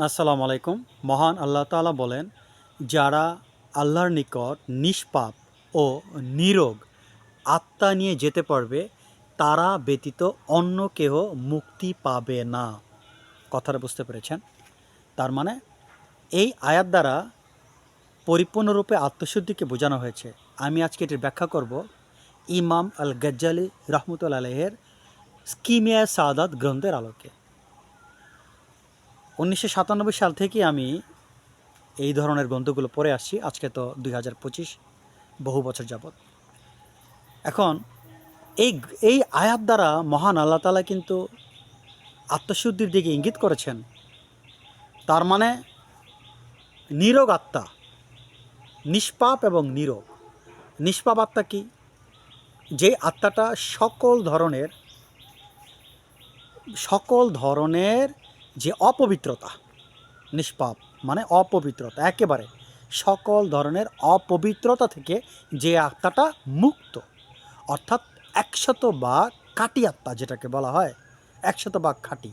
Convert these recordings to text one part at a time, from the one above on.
আসসালামু আলাইকুম। মহান আল্লাহ তাআলা বলেন, যারা আল্লাহর নিকট নিষ্পাপ ও নিরোগ আত্মা নিয়ে যেতে পারবে, তারা ব্যতীত অন্য কেহ মুক্তি পাবে না। কথাটা বুঝতে পেরেছেন? তার মানে এই আয়াত দ্বারা পরিপূর্ণরূপে আত্মশুদ্ধিকে বোঝানো হয়েছে। আমি আজকে এটির ব্যাখ্যা করব ইমাম আল গাজ্জালি রহমতুল্লাহ আলাইহির স্কিমিয়া সাদাত গ্রন্থের আলোকে। 1997 সাল থেকে আমি এই ধরনের গ্রন্থগুলো পড়ে আসছি। আজকে তো 2025, বহু বছর যাবৎ। এখন এই এই আয়াত দ্বারা মহান আল্লাহ তাআলা কিন্তু আত্মশুদ্ধির দিকে ইঙ্গিত করেছেন। তার মানে নিরোগ আত্মা, নিষ্পাপ এবং নিরোগ। নিষ্পাপ আত্মা কি? যে আত্মাটা সকল ধরনের যে অপবিত্রতা, নিষ্পাপ মানে অপবিত্রতা, একেবারে সকল ধরনের অপবিত্রতা থেকে যে আত্মাটা মুক্ত, অর্থাৎ 100 ভাগ খাঁটি আত্মা যেটাকে বলা হয়, 100 ভাগ খাঁটি,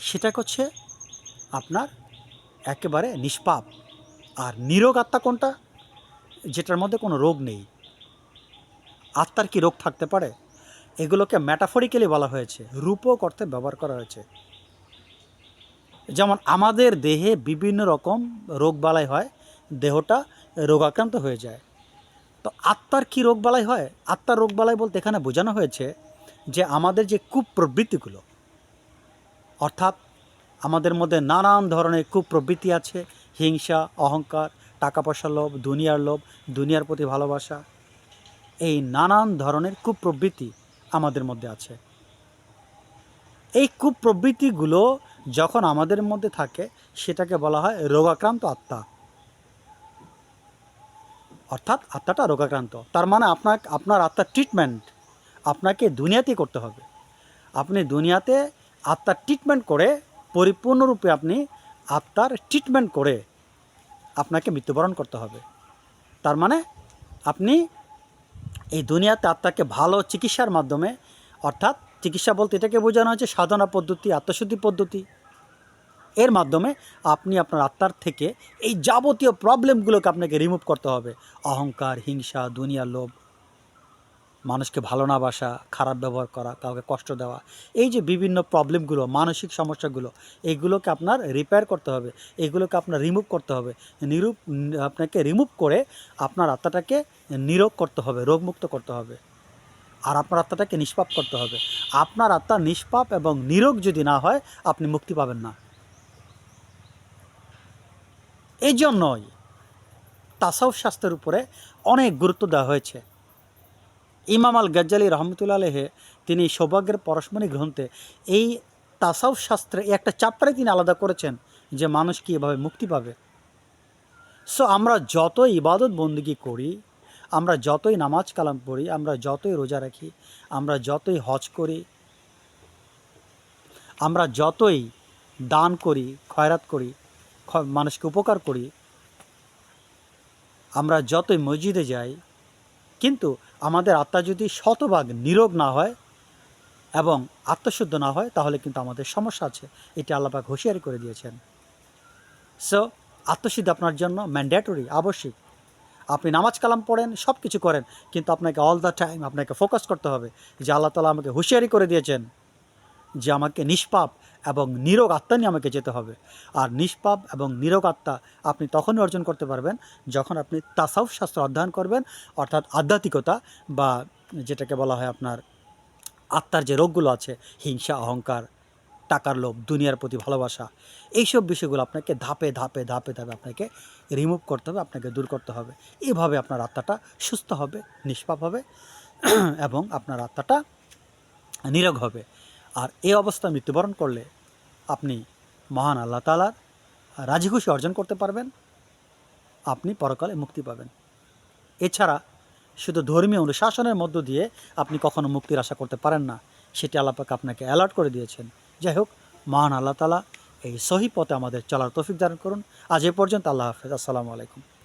সেটা হচ্ছে আপনার একেবারে নিষ্পাপ। আর নিরোগ আত্মা কোনটা? যেটার মধ্যে কোনো রোগ নেই। আত্মার কি রোগ থাকতে পারে? এগুলোকে ম্যাটাফরিক্যালি বলা হয়েছে, রূপক অর্থে ব্যবহার করা হয়েছে। যেমন আমাদের দেহে বিভিন্ন রকম রোগবালাই হয়, দেহটা রোগাক্রান্ত হয়ে যায়। তো আত্মার কি রোগবালাই হয়? আত্মার রোগবালাই বলতে এখানে বোঝানো হয়েছে যে আমাদের যে কুপ্রবৃত্তিগুলো, অর্থাৎ আমাদের মধ্যে নানান ধরনের কুপ্রবৃত্তি আছে, হিংসা, অহংকার, টাকা পয়সার লোভ, দুনিয়ার প্রতি ভালোবাসা, এই নানান ধরনের কুপ্রবৃত্তি আমাদের মধ্যে আছে। এই কুপ্রবৃত্তিগুলো যখন আমাদের মধ্যে থাকে, সেটাকে বলা হয় রোগাক্রান্ত আত্মা, অর্থাৎ আত্মাটা রোগাক্রান্ত। তার মানে আপনার আত্মার ট্রিটমেন্ট আপনাকে দুনিয়াতেই করতে হবে। আপনি দুনিয়াতে আত্মার ট্রিটমেন্ট করে, পরিপূর্ণরূপে আপনি আত্মার ট্রিটমেন্ট করে আপনাকে মৃত্যুবরণ করতে হবে। তার মানে আপনি এই দুনিয়াতে আত্মাকে ভালো চিকিৎসার মাধ্যমে, অর্থাৎ চিকিৎসা বলতে এটাকে বোঝানো হচ্ছে সাধনা পদ্ধতি, আত্মশুদ্ধি পদ্ধতি, এর মাধ্যমে আপনি আপনার আত্মার থেকে এই যাবতীয় প্রবলেমগুলোকে আপনাকে রিমুভ করতে হবে। অহংকার, হিংসা, দুনিয়ার লোভ, মানুষকে ভালো না বাসা, খারাপ ব্যবহার করা, কাউকে কষ্ট দেওয়া, এই যে বিভিন্ন প্রবলেমগুলো, মানসিক সমস্যাগুলো, এইগুলোকে আপনার রিপেয়ার করতে হবে, এগুলোকে আপনার রিমুভ করতে হবে। আপনাকে রিমুভ করে আপনার আত্মাটাকে নিরোগ করতে হবে, রোগমুক্ত করতে হবে। আর আপনার আত্মাটাকে নিষ্পাপ করতে হবে। আপনার আত্মা নিষ্পাপ এবং নিরোগ যদি না হয়, আপনি মুক্তি পাবেন না। এই জন্যই তাসাউফ শাস্ত্রের উপরে অনেক গুরুত্ব দেওয়া হয়েছে। ইমাম আল গাজ্জালি রহমতুল্লাহ আলাইহি তিনি সৌভাগ্যের পরশমণি গ্রন্থে এই তাসাউফ শাস্ত্রে একটা চ্যাপ্টারে তিনি আলাদা করেছেন যে মানুষ কি এভাবে মুক্তি পাবে। সো আমরা যতই ইবাদত বন্দেগী করি, আমরা যতই নামাজ কালাম পড়ি, আমরা যতই রোজা রাখি, আমরা যতই হজ করি, আমরা যতই দান করি, খয়রাত করি, মানুষকে উপকার করি, আমরা যতই মসজিদে যাই, কিন্তু আমাদের আত্মা যদি 100 ভাগ নিরোগ না হয় এবং আত্মশুদ্ধ না হয়, তাহলে কিন্তু আমাদের সমস্যা আছে। এটি আল্লাহ পাক হুঁশিয়ারি করে দিয়েছেন। সো আত্মশুদ্ধি আপনার জন্য ম্যান্ডেটরি, আবশ্যিক। আপনি নামাজ কালাম পড়েন, সব কিছু করেন, কিন্তু আপনাকে অল দ্য টাইম আপনাকে ফোকাস করতে হবে যে আল্লাহ তাআলা আমাকে হুঁশিয়ারি করে দিয়েছেন যে আমাকে নিষ্পাপ এবং নিরোগ আত্মা নিয়ে আমাকে যেতে হবে। আর নিষ্পাপ এবং নিরোগ আত্মা আপনি তখনই অর্জন করতে পারবেন যখন আপনি তাসাউফ শাস্ত্র অধ্যয়ন করবেন, অর্থাৎ আধ্যাত্মিকতা, বা যেটাকে বলা হয় আপনার আত্মার যে রোগগুলো আছে, হিংসা, অহংকার, টাকার লোভ, দুনিয়ার প্রতি ভালোবাসা, এইসব বিষয়গুলো আপনাকে ধাপে ধাপে ধাপে ধাপে আপনাকে রিমুভ করতে হবে, আপনাকে দূর করতে হবে। এভাবে আপনার আত্মাটা সুস্থ হবে, নিষ্পাপ হবে এবং আপনার আত্মাটা নিরোগ হবে। আর এই অবস্থায় মৃত্যুবরণ করলে আপনি মহান আল্লাহ তাআলার রাজি খুশি অর্জন করতে পারবেন, আপনি পরকালে মুক্তি পাবেন। এছাড়া শুধু ধর্মীয় অনুশাসনের মধ্য দিয়ে আপনি কখনো মুক্তির আশা করতে পারেন না, সেটি আল্লাহ পাক আপনাকে অ্যালার্ট করে দিয়েছেন। যাই হোক, মহান আল্লাহ তাআলা এই সহি পথে আমাদের চলার তৌফিক দান করুন। আজ এ পর্যন্ত। আল্লাহ হাফেজ। আসসালামু আলাইকুম।